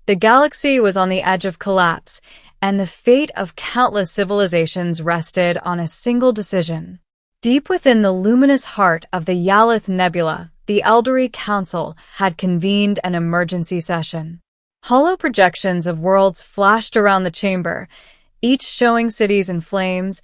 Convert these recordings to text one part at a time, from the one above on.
The galaxy was on the edge of collapse, and the fate of countless civilizations rested on a single decision. Deep within the luminous heart of the Yalith Nebula, the Elderly Council had convened an emergency session. Hollow projections of worlds flashed around the chamber, each showing cities in flames,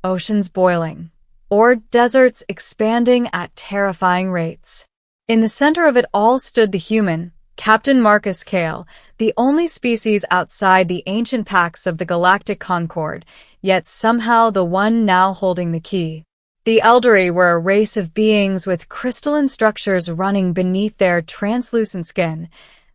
oceans boiling, or deserts expanding at terrifying rates. In the center of it all stood the human, Captain Marcus Cale, the only species outside the ancient pacts of the Galactic Concord, yet somehow the one now holding the key. The Elderly were a race of beings with crystalline structures running beneath their translucent skin,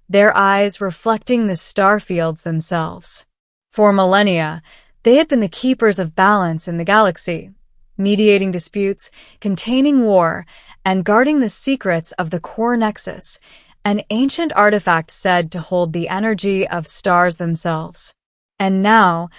their eyes reflecting the star fields themselves. For millennia, they had been the keepers of balance in the galaxy, mediating disputes, containing war, and guarding the secrets of the core nexus, an ancient artifact said to hold the energy of stars themselves. And now,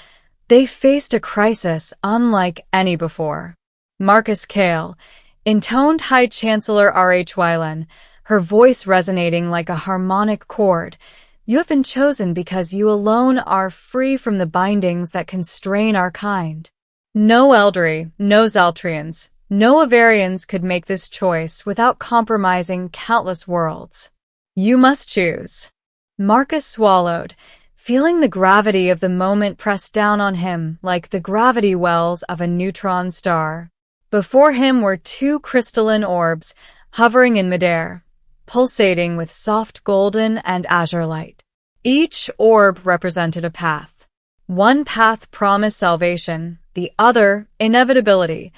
they faced a crisis unlike any before. Marcus Cale, intoned High Chancellor R.H. Wylan, her voice resonating like a harmonic chord. You have been chosen because you alone are free from the bindings that constrain our kind. No Eldari, no Zaltrians, no Avarians could make this choice without compromising countless worlds. You must choose. Marcus swallowed, feeling the gravity of the moment press down on him like the gravity wells of a neutron star. Before him were two crystalline orbs, hovering in midair, pulsating with soft golden and azure light. Each orb represented a path. One path promised salvation, the other inevitability,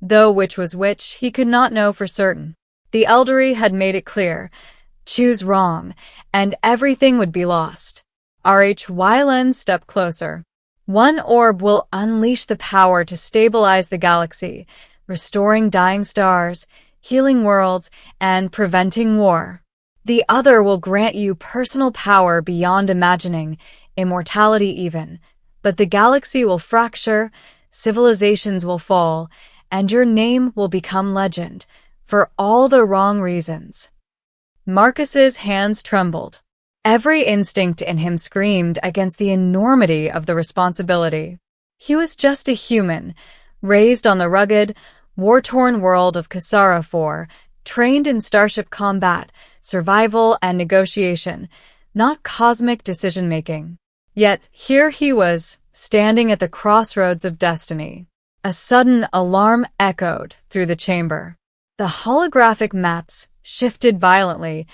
though which was which he could not know for certain. The Elderly had made it clear, choose wrong, and everything would be lost. R.H. Wylan stepped closer. One orb will unleash the power to stabilize the galaxy, restoring dying stars, healing worlds, and preventing war. The other will grant you personal power beyond imagining, immortality even. But the galaxy will fracture, civilizations will fall, and your name will become legend, for all the wrong reasons. Marcus's hands trembled. Every instinct in him screamed against the enormity of the responsibility. He was just a human, raised on the rugged, war-torn world of Kasara IV, trained in starship combat, survival, and negotiation, not cosmic decision-making. Yet here he was, standing at the crossroads of destiny. A sudden alarm echoed through the chamber. The holographic maps shifted violently,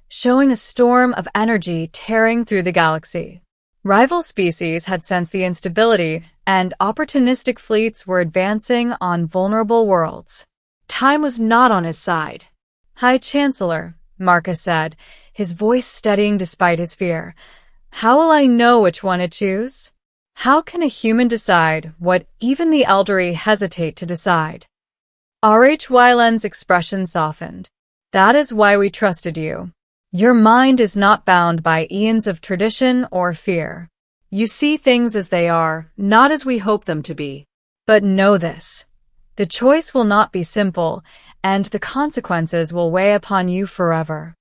showing a storm of energy tearing through the galaxy. Rival species had sensed the instability, and opportunistic fleets were advancing on vulnerable worlds. Time was not on his side. High Chancellor, Marcus said, his voice steadying despite his fear. How will I know which one to choose? How can a human decide what even the Elderly hesitate to decide? R.H. Wylan's expression softened. That is why we trusted you. Your mind is not bound by eons of tradition or fear. You see things as they are, not as we hope them to be. But know this. The choice will not be simple, and the consequences will weigh upon you forever.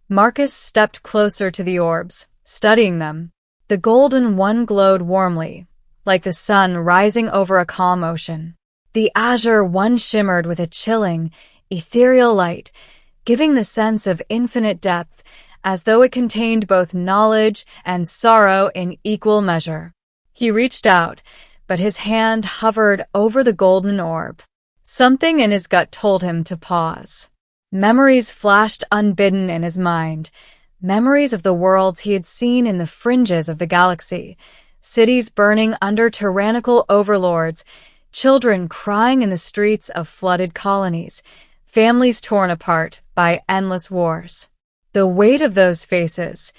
Marcus stepped closer to the orbs, studying them. The golden one glowed warmly, like the sun rising over a calm ocean. The azure one shimmered with a chilling, ethereal light, giving the sense of infinite depth, as though it contained both knowledge and sorrow in equal measure. He reached out, but his hand hovered over the golden orb. Something in his gut told him to pause. Memories flashed unbidden in his mind, memories of the worlds he had seen in the fringes of the galaxy, cities burning under tyrannical overlords, children crying in the streets of flooded colonies, families torn apart by endless wars. The weight of those faces,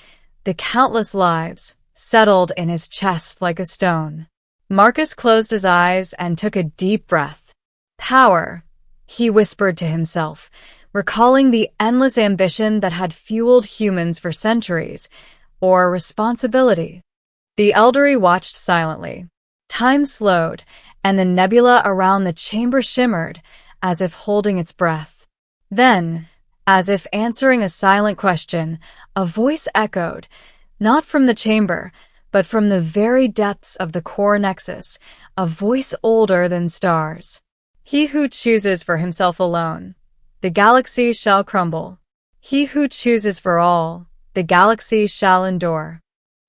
the countless lives, settled in his chest like a stone. Marcus closed his eyes and took a deep breath. Power, he whispered to himself, recalling the endless ambition that had fueled humans for centuries, or responsibility. The Elderly watched silently. Time slowed, and the nebula around the chamber shimmered, as if holding its breath. Then, as if answering a silent question, a voice echoed, Not from the chamber, but from the very depths of the core nexus, a voice older than stars. He who chooses for himself alone, the galaxy shall crumble. He who chooses for all, the galaxy shall endure.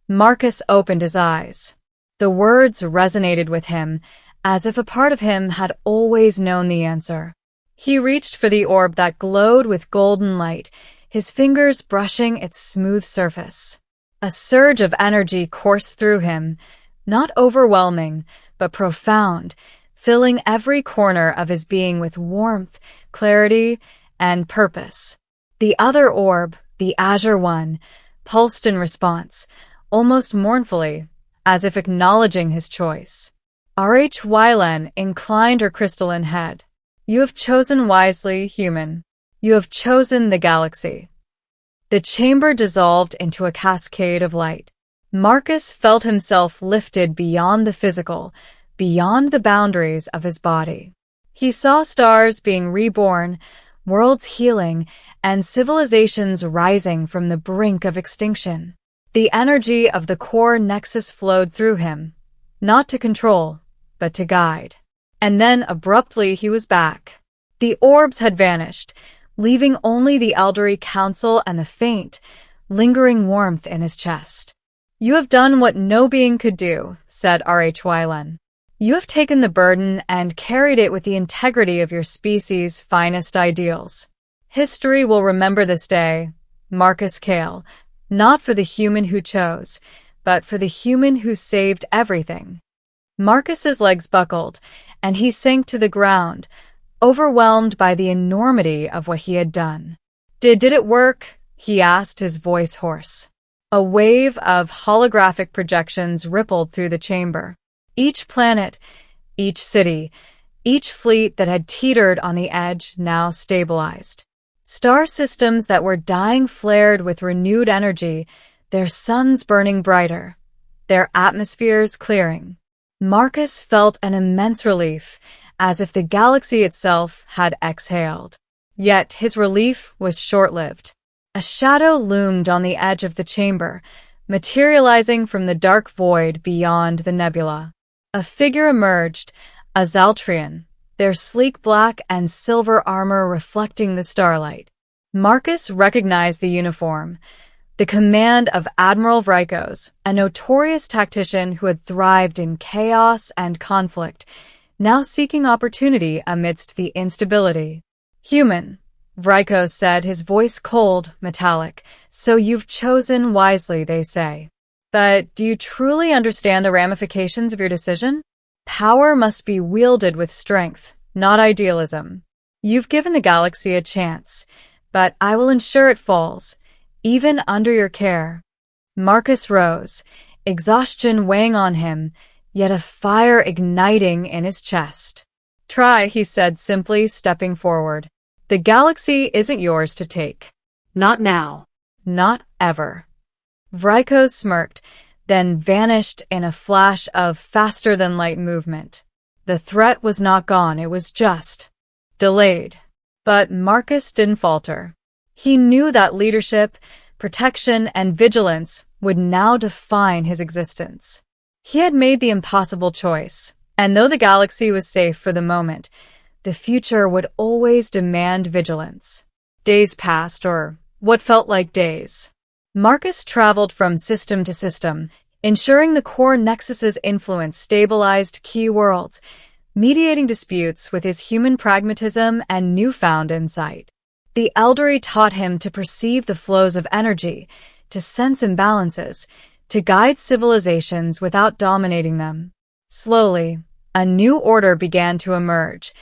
Marcus opened his eyes. The words resonated with him, as if a part of him had always known the answer. He reached for the orb that glowed with golden light, his fingers brushing its smooth surface. A surge of energy coursed through him, not overwhelming, but profound, filling every corner of his being with warmth, clarity, and purpose. The other orb, the azure one, pulsed in response, almost mournfully, as if acknowledging his choice. Rhylen inclined her crystalline head. You have chosen wisely, human. You have chosen the galaxy. The chamber dissolved into a cascade of light. Marcus felt himself lifted beyond the physical, beyond the boundaries of his body. He saw stars being reborn, worlds healing, and civilizations rising from the brink of extinction. The energy of the core nexus flowed through him, not to control, but to guide. And then abruptly he was back. The orbs had vanished, leaving only the elderly council and the faint, lingering warmth in his chest. You have done what no being could do, said Rhylen. You have taken the burden and carried it with the integrity of your species' finest ideals. History will remember this day, Marcus Cale, not for the human who chose, but for the human who saved everything. Marcus's legs buckled, and he sank to the ground, overwhelmed by the enormity of what he had done. Did it work? He asked, his voice hoarse. A wave of holographic projections rippled through the chamber. Each planet, each city, each fleet that had teetered on the edge now stabilized. Star systems that were dying flared with renewed energy, their suns burning brighter, their atmospheres clearing. Marcus felt an immense relief, as if the galaxy itself had exhaled. Yet his relief was short-lived. A shadow loomed on the edge of the chamber, materializing from the dark void beyond the nebula. A figure emerged, a Zaltrian, their sleek black and silver armor reflecting the starlight. Marcus recognized the uniform, the command of Admiral Vrykos, a notorious tactician who had thrived in chaos and conflict, now seeking opportunity amidst the instability. Human, Vrykos said, his voice cold, metallic. So you've chosen wisely, they say. But do you truly understand the ramifications of your decision? Power must be wielded with strength, not idealism. You've given the galaxy a chance, but I will ensure it falls, even under your care. Marcus rose, exhaustion weighing on him, yet a fire igniting in his chest. Try, he said simply, stepping forward. The galaxy isn't yours to take. Not now. Not ever. Vrykos smirked, then vanished in a flash of faster-than-light movement. The threat was not gone, it was just delayed. But Marcus didn't falter. He knew that leadership, protection, and vigilance would now define his existence. He had made the impossible choice, and though the galaxy was safe for the moment, the future would always demand vigilance. Days passed, or what felt like days. Marcus traveled from system to system, ensuring the core nexus's influence stabilized key worlds, mediating disputes with his human pragmatism and newfound insight. The Eldery taught him to perceive the flows of energy, to sense imbalances, to guide civilizations without dominating them. Slowly, a new order began to emerge,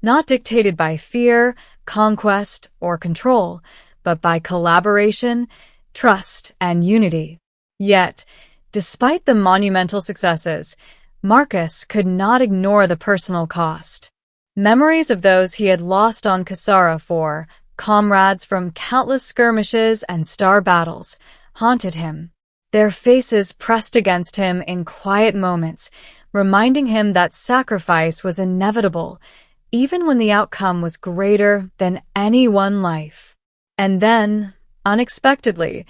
not dictated by fear, conquest, or control, but by collaboration, trust, and unity. Yet, despite the monumental successes, Marcus could not ignore the personal cost. Memories of those he had lost on Kasara for comrades from countless skirmishes and star battles haunted him. Their faces pressed against him in quiet moments, reminding him that sacrifice was inevitable, even when the outcome was greater than any one life. And then, unexpectedly,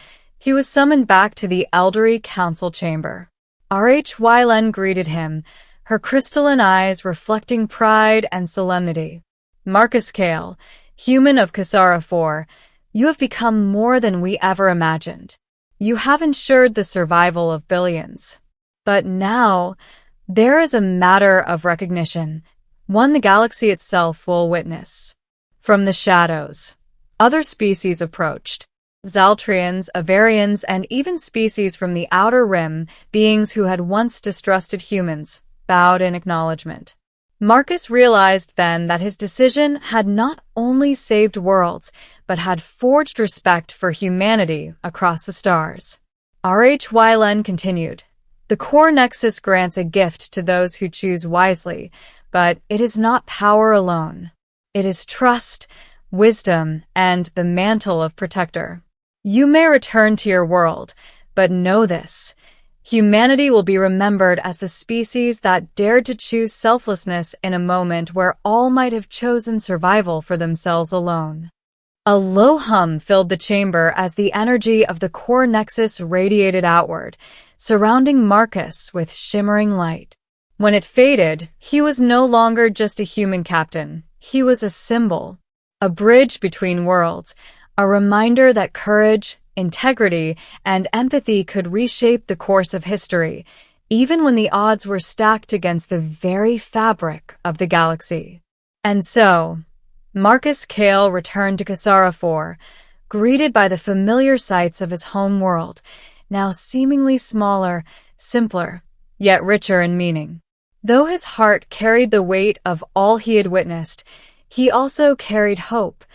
He was summoned back to the Eldery Council chamber. Rhylen greeted him, her crystalline eyes reflecting pride and solemnity. Marcus Kale, human of Kasara 4, you have become more than we ever imagined. You have ensured the survival of billions. But now, there is a matter of recognition, one the galaxy itself will witness. From the shadows, other species approached. Zaltrians, Avarians, and even species from the Outer Rim, beings who had once distrusted humans, bowed in acknowledgement. Marcus realized then that his decision had not only saved worlds, but had forged respect for humanity across the stars. Rhylen continued, the core nexus grants a gift to those who choose wisely, but it is not power alone. It is trust, wisdom, and the mantle of protector. You may return to your world, but know this. Humanity will be remembered as the species that dared to choose selflessness in a moment where all might have chosen survival for themselves alone. A low hum filled the chamber as the energy of the core nexus radiated outward, surrounding Marcus with shimmering light. When it faded, he was no longer just a human captain. He was a symbol, a bridge between worlds, a reminder that courage, integrity, and empathy could reshape the course of history, even when the odds were stacked against the very fabric of the galaxy. And so, Marcus Kale returned to Kasara 4, greeted by the familiar sights of his home world, now seemingly smaller, simpler, yet richer in meaning. Though his heart carried the weight of all he had witnessed, he also carried hope,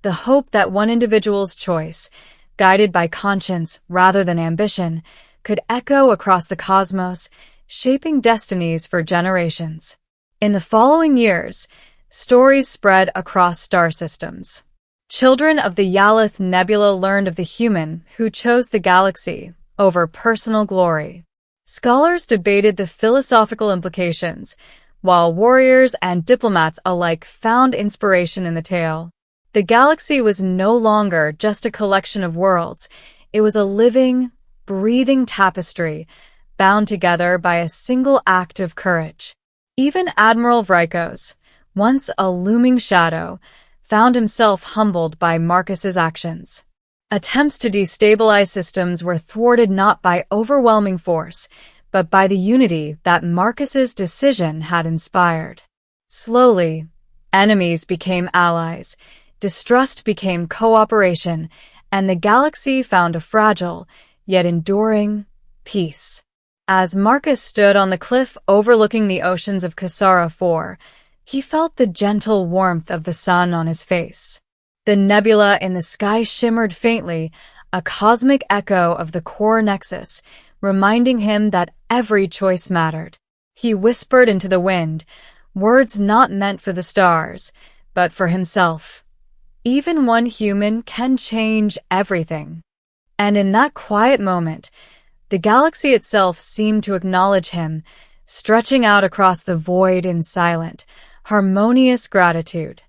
the hope that one individual's choice, guided by conscience rather than ambition, could echo across the cosmos, shaping destinies for generations. In the following years, stories spread across star systems. Children of the Yalith Nebula learned of the human who chose the galaxy over personal glory. Scholars debated the philosophical implications, while warriors and diplomats alike found inspiration in the tale. The galaxy was no longer just a collection of worlds. It was a living, breathing tapestry, bound together by a single act of courage. Even Admiral Vrykos, once a looming shadow, found himself humbled by Marcus's actions. Attempts to destabilize systems were thwarted not by overwhelming force, but by the unity that Marcus's decision had inspired. Slowly, enemies became allies, distrust became cooperation, and the galaxy found a fragile, yet enduring, peace. As Marcus stood on the cliff overlooking the oceans of Kasara 4, he felt the gentle warmth of the sun on his face. The nebula in the sky shimmered faintly, a cosmic echo of the core nexus, reminding him that every choice mattered. He whispered into the wind, words not meant for the stars, but for himself. Even one human can change everything. And in that quiet moment, the galaxy itself seemed to acknowledge him, stretching out across the void in silent, harmonious gratitude.